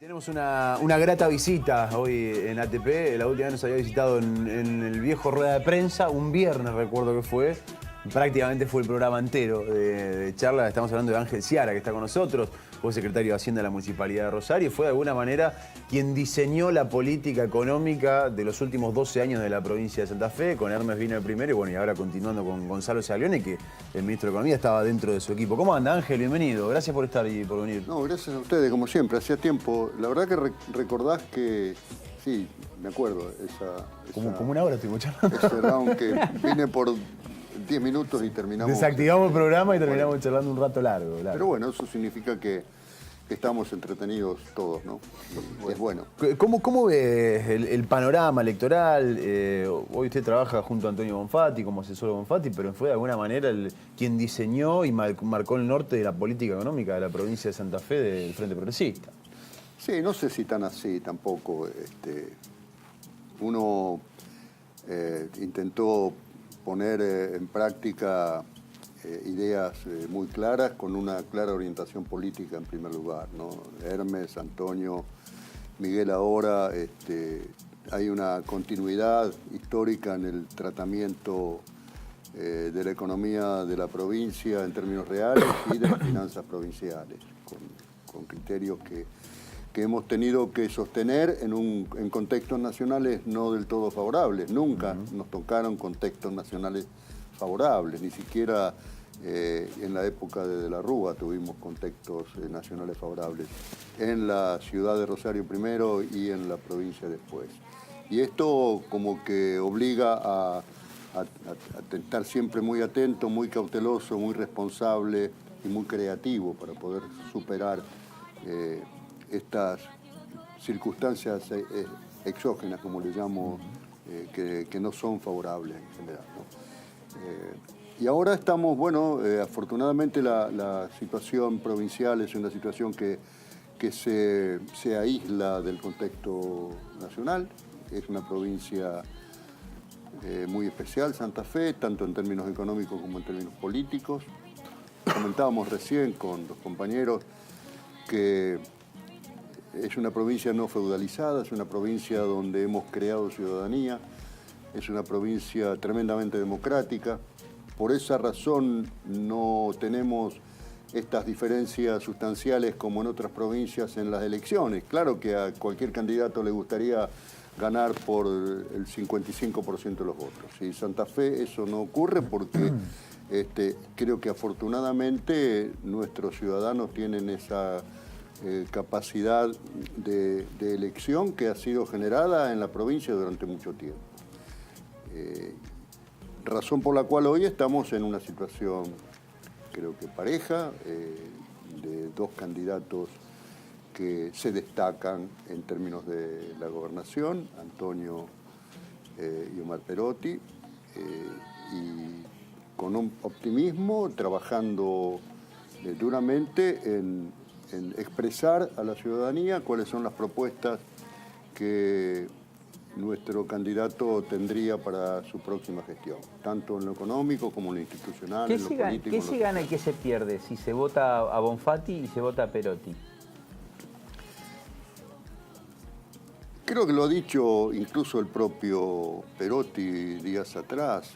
Tenemos una grata visita hoy en ATP. La última vez nos había visitado en el viejo rueda de prensa, un viernes recuerdo que fue. Prácticamente fue el programa entero de charla. Estamos hablando de Ángel Ciara, que está con nosotros. Fue secretario de Hacienda de la Municipalidad de Rosario y fue de alguna manera quien diseñó la política económica de los últimos 12 años de la provincia de Santa Fe. Con Hermes vino el primero y bueno, y ahora continuando con Gonzalo Sciaglione, que el ministro de Economía estaba dentro de su equipo. ¿Cómo anda, Ángel? Bienvenido. Gracias por estar y por venir. No, gracias a ustedes, como siempre. Hacía tiempo. La verdad que recordás que... Sí, me acuerdo. Como una hora estuvimos charlando. Ese round que vine por 10 minutos y terminamos... Desactivamos el programa y terminamos charlando un rato largo. Pero bueno, eso significa que estamos entretenidos todos, ¿no? Es bueno. ¿Cómo ves el panorama electoral? Hoy usted trabaja junto a Antonio Bonfatti como asesor de Bonfatti, pero fue de alguna manera quien diseñó y marcó el norte de la política económica de la provincia de Santa Fe del Frente Progresista. Sí, no sé si tan así tampoco. Uno intentó poner en práctica ideas muy claras, con una clara orientación política en primer lugar, ¿no? Hermes, Antonio, Miguel ahora, hay una continuidad histórica en el tratamiento de la economía de la provincia en términos reales y de las finanzas provinciales, con criterios que hemos tenido que sostener en contextos nacionales no del todo favorables. Nunca nos tocaron contextos nacionales favorables, ni siquiera en la época de la Rúa tuvimos contextos nacionales favorables, en la ciudad de Rosario primero y en la provincia después. Y esto como que obliga a estar siempre muy atento, muy cauteloso, muy responsable y muy creativo para poder superar estas circunstancias exógenas, como le llamo, que no son favorables en general, ¿no? Y ahora estamos, bueno, afortunadamente la situación provincial es una situación que se aísla del contexto nacional. Es una provincia muy especial, Santa Fe, tanto en términos económicos como en términos políticos. Comentábamos recién con los compañeros que es una provincia no feudalizada, es una provincia donde hemos creado ciudadanía, es una provincia tremendamente democrática. Por esa razón no tenemos estas diferencias sustanciales como en otras provincias en las elecciones. Claro que a cualquier candidato le gustaría ganar por el 55% de los votos. En Santa Fe eso no ocurre porque creo que afortunadamente nuestros ciudadanos tienen esa capacidad de elección que ha sido generada en la provincia durante mucho tiempo. Razón por la cual hoy estamos en una situación, creo que pareja, de dos candidatos que se destacan en términos de la gobernación, Antonio y Omar Perotti, y con un optimismo, trabajando duramente en expresar a la ciudadanía cuáles son las propuestas que nuestro candidato tendría para su próxima gestión, tanto en lo económico como en lo institucional, en lo político. ¿Qué se gana y qué se pierde si se vota a Bonfatti y se vota a Perotti? Creo que lo ha dicho incluso el propio Perotti días atrás.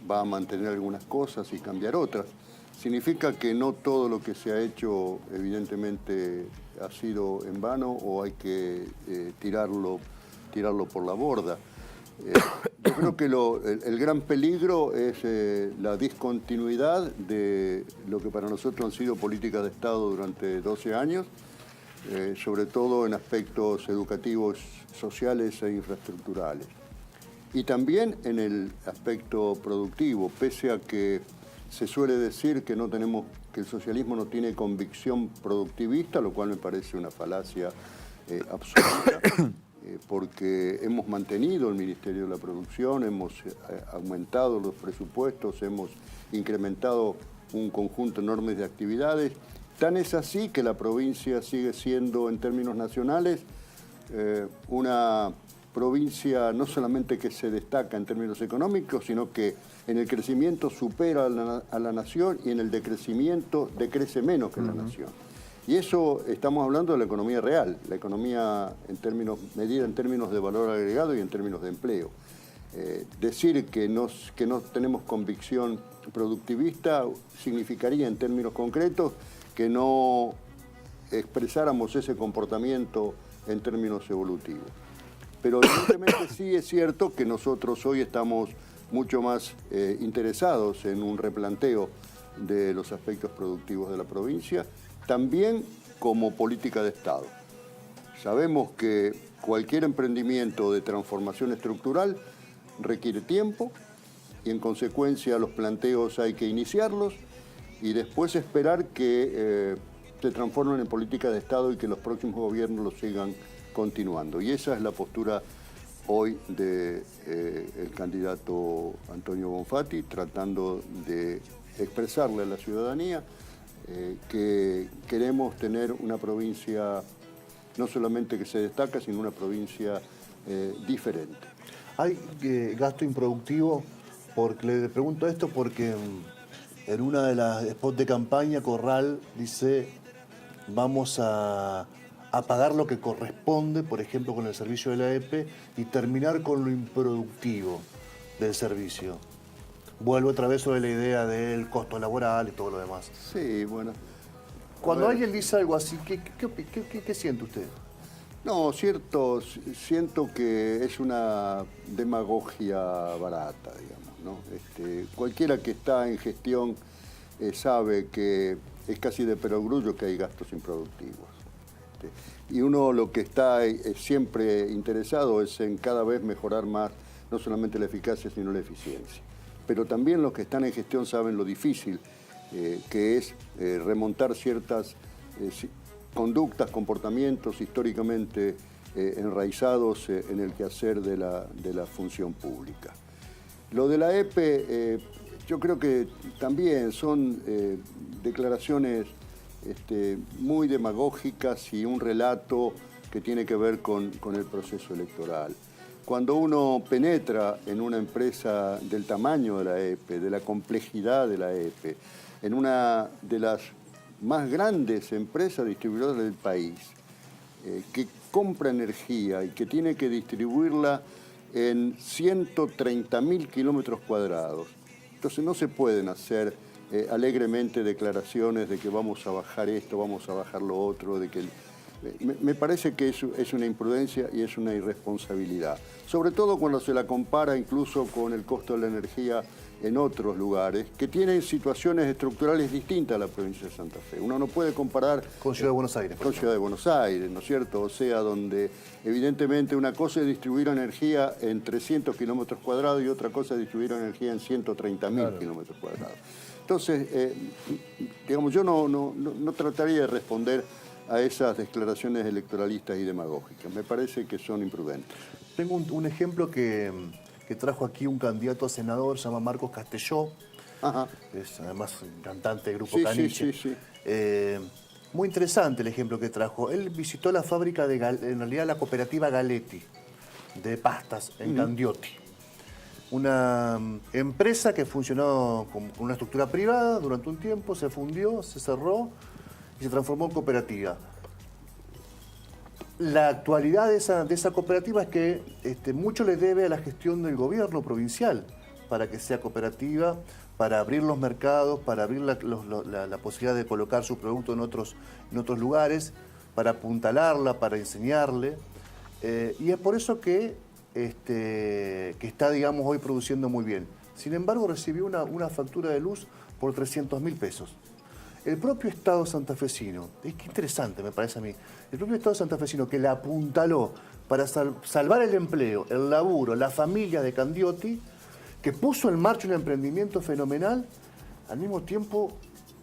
Va a mantener algunas cosas y cambiar otras. Significa que no todo lo que se ha hecho evidentemente ha sido en vano o hay que tirarlo por la borda. Yo creo que el gran peligro es la discontinuidad de lo que para nosotros han sido políticas de Estado durante 12 años, sobre todo en aspectos educativos, sociales e infraestructurales. Y también en el aspecto productivo, pese a que se suele decir que el socialismo no tiene convicción productivista, lo cual me parece una falacia absoluta, porque hemos mantenido el Ministerio de la Producción, hemos aumentado los presupuestos, hemos incrementado un conjunto enorme de actividades. Tan es así que la provincia sigue siendo, en términos nacionales, una provincia no solamente que se destaca en términos económicos, sino que en el crecimiento supera a la nación y en el decrecimiento decrece menos que la nación. Y eso estamos hablando de la economía real, la economía medida en términos de valor agregado y en términos de empleo. Decir que no tenemos convicción productivista significaría en términos concretos que no expresáramos ese comportamiento en términos evolutivos. Pero evidentemente sí es cierto que nosotros hoy estamos mucho más interesados en un replanteo de los aspectos productivos de la provincia, también como política de Estado. Sabemos que cualquier emprendimiento de transformación estructural requiere tiempo y en consecuencia los planteos hay que iniciarlos y después esperar que se transformen en política de Estado y que los próximos gobiernos lo sigan continuando. Y esa es la postura hoy del candidato Antonio Bonfatti, tratando de expresarle a la ciudadanía que queremos tener una provincia no solamente que se destaca, sino una provincia diferente. Hay gasto improductivo, porque le pregunto esto porque en una de las spots de campaña Corral dice vamos a pagar lo que corresponde, por ejemplo con el servicio de la EPE, y terminar con lo improductivo del servicio. Vuelvo otra vez sobre la idea del costo laboral y todo lo demás. Sí, bueno. Cuando alguien dice algo así, ¿qué siente usted? No, siento que es una demagogia barata, digamos, ¿no? Cualquiera que está en gestión sabe que es casi de perogrullo que hay gastos improductivos. Y uno lo que está siempre interesado es en cada vez mejorar más, no solamente la eficacia, sino la eficiencia. Pero también los que están en gestión saben lo difícil que es remontar ciertas conductas, comportamientos históricamente enraizados en el quehacer de la función pública. Lo de la EPE, yo creo que también son declaraciones muy demagógicas y un relato que tiene que ver con el proceso electoral. Cuando uno penetra en una empresa del tamaño de la EPE, de la complejidad de la EPE, en una de las más grandes empresas distribuidoras del país, que compra energía y que tiene que distribuirla en 130.000 kilómetros cuadrados. Entonces no se pueden hacer alegremente declaraciones de que vamos a bajar esto, vamos a bajar lo otro, de que me parece que es una imprudencia y es una irresponsabilidad. Sobre todo cuando se la compara incluso con el costo de la energía en otros lugares que tienen situaciones estructurales distintas a la provincia de Santa Fe. Uno no puede comparar con Ciudad de Buenos Aires. Con Ciudad de Buenos Aires, ¿no es cierto? O sea, donde evidentemente una cosa es distribuir energía en 300 kilómetros cuadrados y otra cosa es distribuir energía en 130.000 kilómetros cuadrados. Entonces, digamos, yo no trataría de responder a esas declaraciones electoralistas y demagógicas. Me parece que son imprudentes. Tengo un ejemplo que trajo aquí un candidato a senador, se llama Marcos Castelló. Ajá. Es además cantante del grupo Sí, Caniche. sí. Muy interesante el ejemplo que trajo. Él visitó la fábrica en realidad la cooperativa Galetti, de pastas, en Candioti. Una empresa que funcionó con una estructura privada durante un tiempo, se fundió, se cerró y se transformó en cooperativa. La actualidad de esa cooperativa es que mucho le debe a la gestión del gobierno provincial para que sea cooperativa, para abrir los mercados, para abrir la posibilidad de colocar su producto en otros lugares, para apuntalarla, para enseñarle. Y es por eso que está, digamos, hoy produciendo muy bien. Sin embargo, recibió una factura de luz por 300.000 pesos. El propio Estado santafesino, es que interesante me parece a mí, el propio Estado santafesino que la apuntaló para salvar el empleo, el laburo, la familia de Candioti, que puso en marcha un emprendimiento fenomenal, al mismo tiempo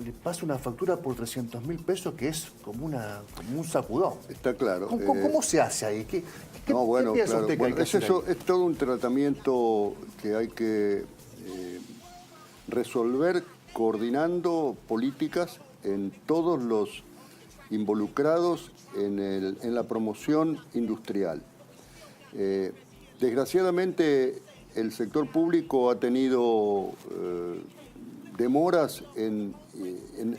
le pasa una factura por 300.000 pesos que es como un sacudón. Está claro. ¿Cómo se hace ahí? ¿Qué piensa usted que hay que hacer ahí? Es todo un tratamiento que hay que resolver coordinando políticas en todos los involucrados en la promoción industrial. Desgraciadamente, el sector público ha tenido demoras en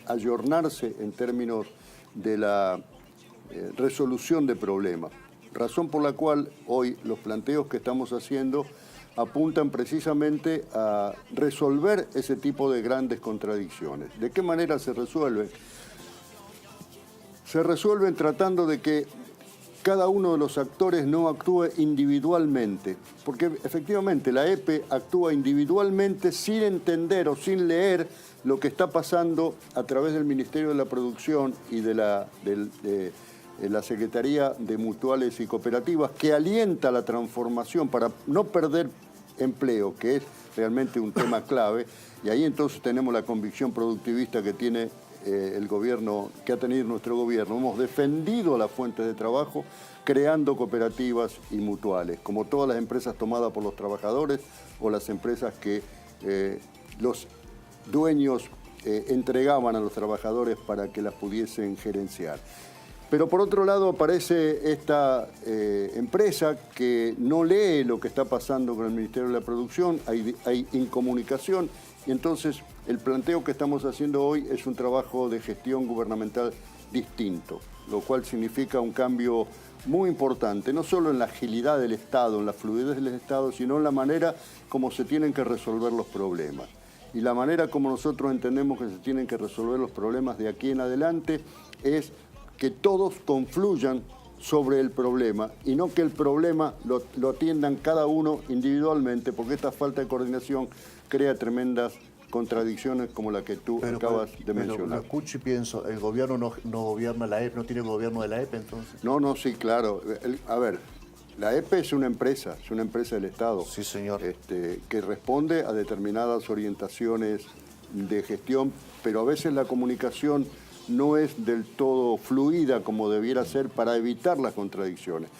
ayornarse en términos de la resolución de problemas. Razón por la cual hoy los planteos que estamos haciendo apuntan precisamente a resolver ese tipo de grandes contradicciones. ¿De qué manera se resuelven? Se resuelven tratando de que cada uno de los actores no actúe individualmente, porque efectivamente la EPE actúa individualmente sin entender o sin leer lo que está pasando a través del Ministerio de la Producción y de la Secretaría de Mutuales y Cooperativas, que alienta la transformación para no perder empleo, que es realmente un tema clave, y ahí entonces tenemos la convicción productivista que tiene el gobierno, que ha tenido nuestro gobierno. Hemos defendido las fuentes de trabajo creando cooperativas y mutuales, como todas las empresas tomadas por los trabajadores o las empresas que los dueños entregaban a los trabajadores para que las pudiesen gerenciar. Pero por otro lado aparece esta empresa que no lee lo que está pasando con el Ministerio de la Producción, hay incomunicación, y entonces el planteo que estamos haciendo hoy es un trabajo de gestión gubernamental distinto, lo cual significa un cambio muy importante, no solo en la agilidad del Estado, en la fluidez del Estado, sino en la manera como se tienen que resolver los problemas. Y la manera como nosotros entendemos que se tienen que resolver los problemas de aquí en adelante es que todos confluyan sobre el problema y no que el problema lo atiendan cada uno individualmente, porque esta falta de coordinación crea tremendas contradicciones como la que tú acabas de mencionar. Lo escucho y pienso, ¿el gobierno no gobierna la EPE, no tiene gobierno de la EPE entonces? No, sí, claro. A ver, la EPE es una empresa del Estado. Sí, señor. Que responde a determinadas orientaciones de gestión, pero a veces la comunicación no es del todo fluida como debiera ser para evitar las contradicciones.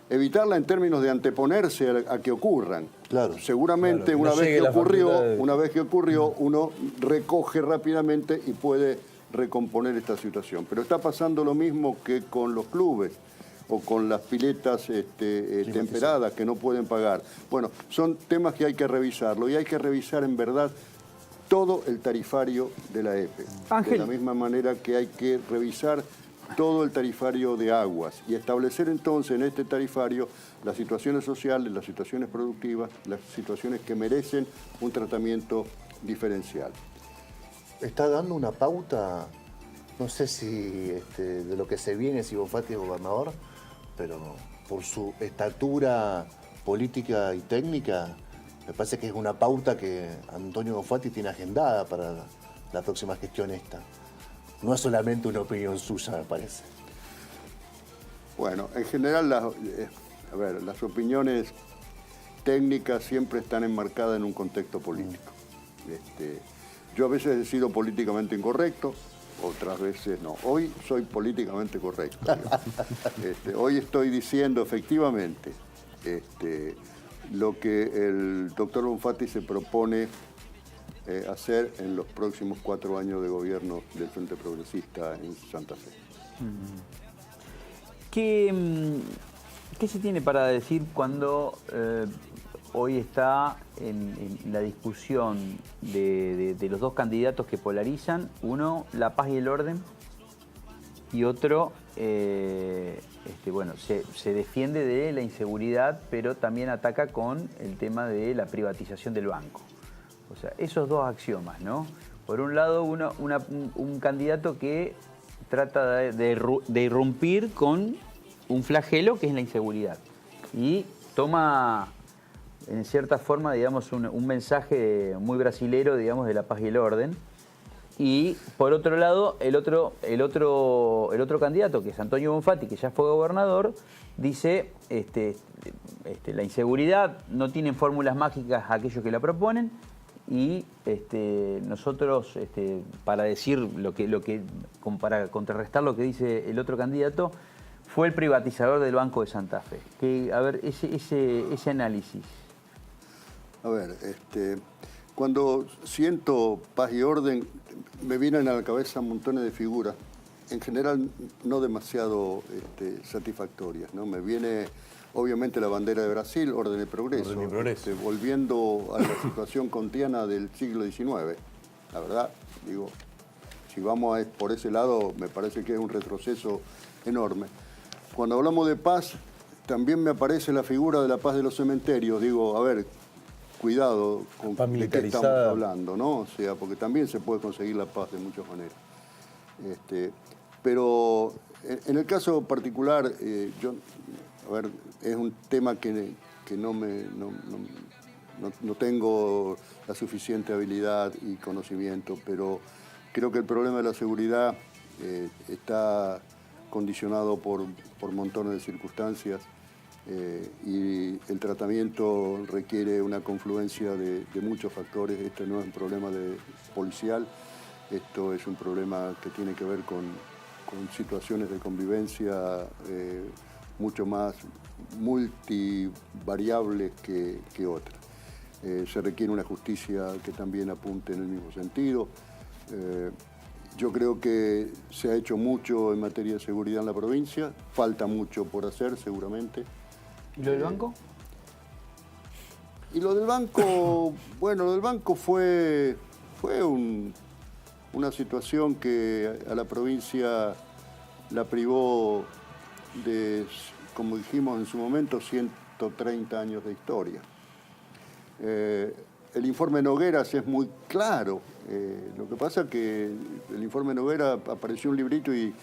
Evitarla en términos de anteponerse a que ocurran. Claro. Seguramente claro, una no vez que ocurrió, uno recoge rápidamente y puede recomponer esta situación. Pero está pasando lo mismo que con los clubes o con las piletas temperadas que no pueden pagar. Bueno, son temas que hay que revisarlo y hay que revisar en verdad todo el tarifario de la EPE. Ángel. De la misma manera que hay que revisar todo el tarifario de aguas y establecer entonces en este tarifario las situaciones sociales, las situaciones productivas, las situaciones que merecen un tratamiento diferencial. Está dando una pauta, no sé si de lo que se viene si Bonfatti es gobernador, pero por su estatura política y técnica, me parece que es una pauta que Antonio Bonfatti tiene agendada para la próxima gestión esta. No es solamente una opinión suya, me parece. Bueno, en general las opiniones técnicas siempre están enmarcadas en un contexto político. Yo a veces he sido políticamente incorrecto, otras veces no. Hoy soy políticamente correcto. Hoy estoy diciendo efectivamente lo que el doctor Bonfatti se propone hacer en los próximos 4 años de gobierno del Frente Progresista en Santa Fe. ¿Qué se tiene para decir cuando hoy está en la discusión de los dos candidatos que polarizan? Uno, la paz y el orden, y otro, se defiende de la inseguridad, pero también ataca con el tema de la privatización del banco. O sea, esos dos axiomas, ¿no? Por un lado, un candidato que trata de irrumpir con un flagelo que es la inseguridad y toma, en cierta forma, digamos, un mensaje muy brasilero, digamos, de la paz y el orden. Y por otro lado, el otro candidato, que es Antonio Bonfatti, que ya fue gobernador, dice la inseguridad no tienen fórmulas mágicas aquellos que la proponen. Y nosotros, para decir para contrarrestar lo que dice el otro candidato, fue el privatizador del Banco de Santa Fe. A ver, ese análisis. A ver, cuando siento paz y orden, me vienen a la cabeza montones de figuras, en general no demasiado satisfactorias, ¿no? Me viene obviamente la bandera de Brasil, orden y progreso, volviendo a la situación kantiana del siglo XIX. La verdad, digo, si vamos por ese lado, me parece que es un retroceso enorme. Cuando hablamos de paz, también me aparece la figura de la paz de los cementerios. Digo, a ver, cuidado con de qué estamos hablando, ¿no? O sea, porque también se puede conseguir la paz de muchas maneras. Pero en el caso particular, a ver, es un tema que no tengo la suficiente habilidad y conocimiento, pero creo que el problema de la seguridad está condicionado por montones de circunstancias y el tratamiento requiere una confluencia de muchos factores. Este no es un problema policial, esto es un problema que tiene que ver con situaciones de convivencia mucho más multivariables que otras. Se requiere una justicia que también apunte en el mismo sentido. Yo creo que se ha hecho mucho en materia de seguridad en la provincia, falta mucho por hacer seguramente. ¿Y lo del banco? Y lo del banco, bueno, lo del banco fue una situación que a la provincia la privó de, como dijimos en su momento, 130 años de historia. El informe Nogueras es muy claro. Lo que pasa es que el informe Noguera apareció un librito y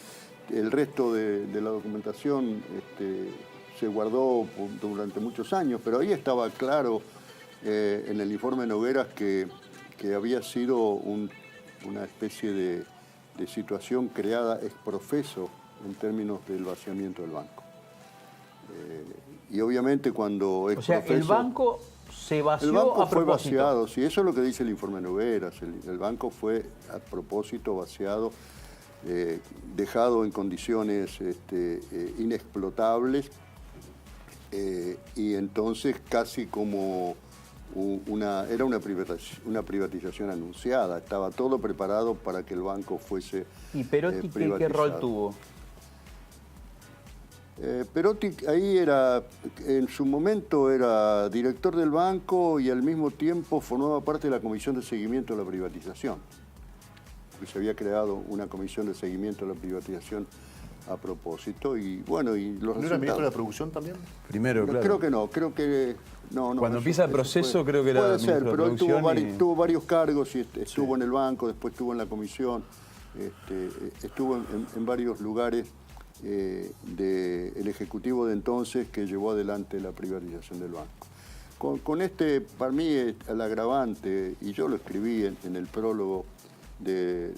el resto de la documentación se guardó durante muchos años, pero ahí estaba claro en el informe Nogueras que había sido una especie de situación creada ex profeso en términos del vaciamiento del banco. Y obviamente cuando ex profeso... el banco se vació el banco a fue propósito. vaciado, sí, eso es lo que dice el informe Nogueras. El banco fue a propósito vaciado, dejado en condiciones inexplotables, y entonces casi como era una privatización anunciada. Estaba todo preparado para que el banco fuese ¿Y Perotti qué rol tuvo? Perotti ahí en su momento era director del banco y al mismo tiempo formaba parte de la comisión de seguimiento de la privatización. Porque se había creado una comisión de seguimiento de la privatización a propósito y bueno, y los ¿No era ministro de la producción también? Primero, claro. Creo que no, creo que no. Cuando empieza el proceso creo que era puede ser, ministro de pero él producción tuvo varios cargos y estuvo en el banco, después estuvo en la comisión, estuvo en varios lugares del ejecutivo de entonces que llevó adelante la privatización del banco. Con para mí el agravante, y yo lo escribí en el prólogo de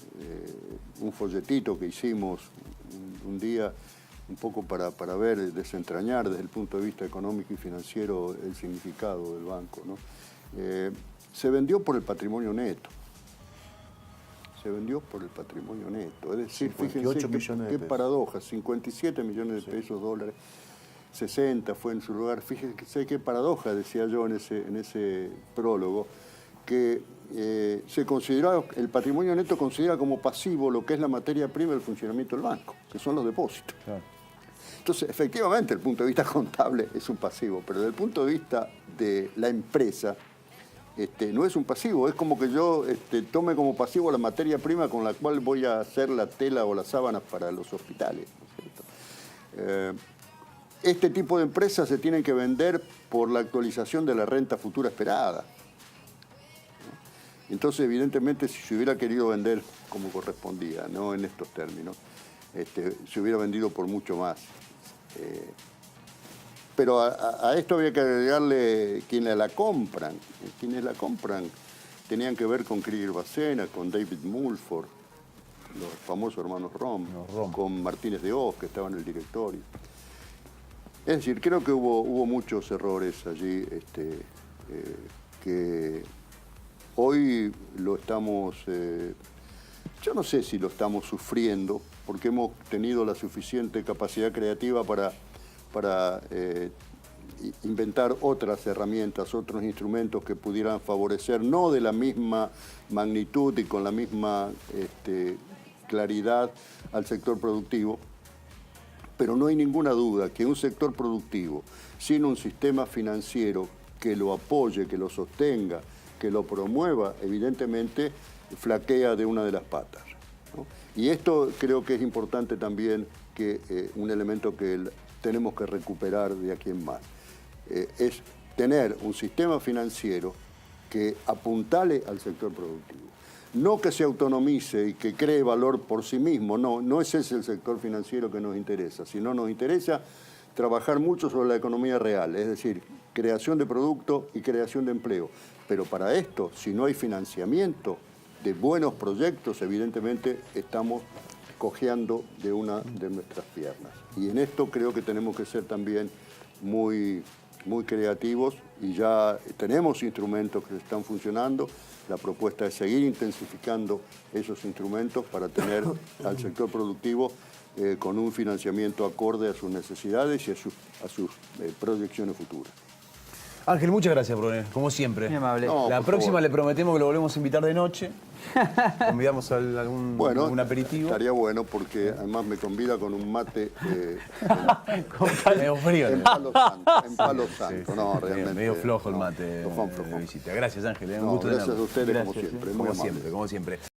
un folletito que hicimos un día, un poco para desentrañar desde el punto de vista económico y financiero el significado del banco, ¿no? Se vendió por el patrimonio neto. Se vendió por el patrimonio neto. Es decir, 58 fíjense millones de qué pesos. paradoja, 57 millones de pesos, dólares, 60 fue en su lugar. Fíjense qué paradoja, decía yo en ese prólogo, que se considera, el patrimonio neto considera como pasivo lo que es la materia prima del funcionamiento del banco, que son los depósitos. Claro. Entonces, efectivamente, desde el punto de vista contable es un pasivo, pero desde el punto de vista de la empresa, no es un pasivo, es como que yo tome como pasivo la materia prima con la cual voy a hacer la tela o las sábanas para los hospitales, ¿no es cierto? Este tipo de empresas se tienen que vender por la actualización de la renta futura esperada. Entonces, evidentemente, si se hubiera querido vender como correspondía, no en estos términos, se hubiera vendido por mucho más. Pero a esto había que agregarle quienes la compran. Quienes la compran tenían que ver con Krieger Bacena, con David Mulford, los famosos hermanos Rom, con Martínez de Oz, que estaba en el directorio. Es decir, creo que hubo muchos errores allí que hoy lo estamos, yo no sé si lo estamos sufriendo, porque hemos tenido la suficiente capacidad creativa para inventar otras herramientas, otros instrumentos que pudieran favorecer, no de la misma magnitud y con la misma claridad al sector productivo, pero no hay ninguna duda que un sector productivo sin un sistema financiero que lo apoye, que lo sostenga, que lo promueva, evidentemente flaquea de una de las patas. ¿no? Y esto creo que es importante también, que un elemento que tenemos que recuperar de aquí en más. Es tener un sistema financiero que apuntale al sector productivo. No que se autonomice y que cree valor por sí mismo, no ese es el sector financiero que nos interesa, sino nos interesa trabajar mucho sobre la economía real, es decir, creación de producto y creación de empleo. Pero para esto, si no hay financiamiento de buenos proyectos, evidentemente estamos cojeando de una de nuestras piernas. Y en esto creo que tenemos que ser también muy creativos, y ya tenemos instrumentos que están funcionando. La propuesta es seguir intensificando esos instrumentos para tener al sector productivo con un financiamiento acorde a sus necesidades y a sus proyecciones futuras. Ángel, muchas gracias, Brunet, como siempre. Muy amable. No, La por próxima favor. le prometemos que lo volvemos a invitar de noche. Convidamos a algún aperitivo. Estaría bueno porque además me convida con un mate Medio frío. en Palo Santo. En Palo Santo, Sí, no, sí, realmente. medio flojo el no, mate flojón, de flojón. visita. Gracias, Ángel. Un No, gusto gracias a tenerlo. ustedes como Gracias, siempre. Muy Como amable. siempre, como siempre.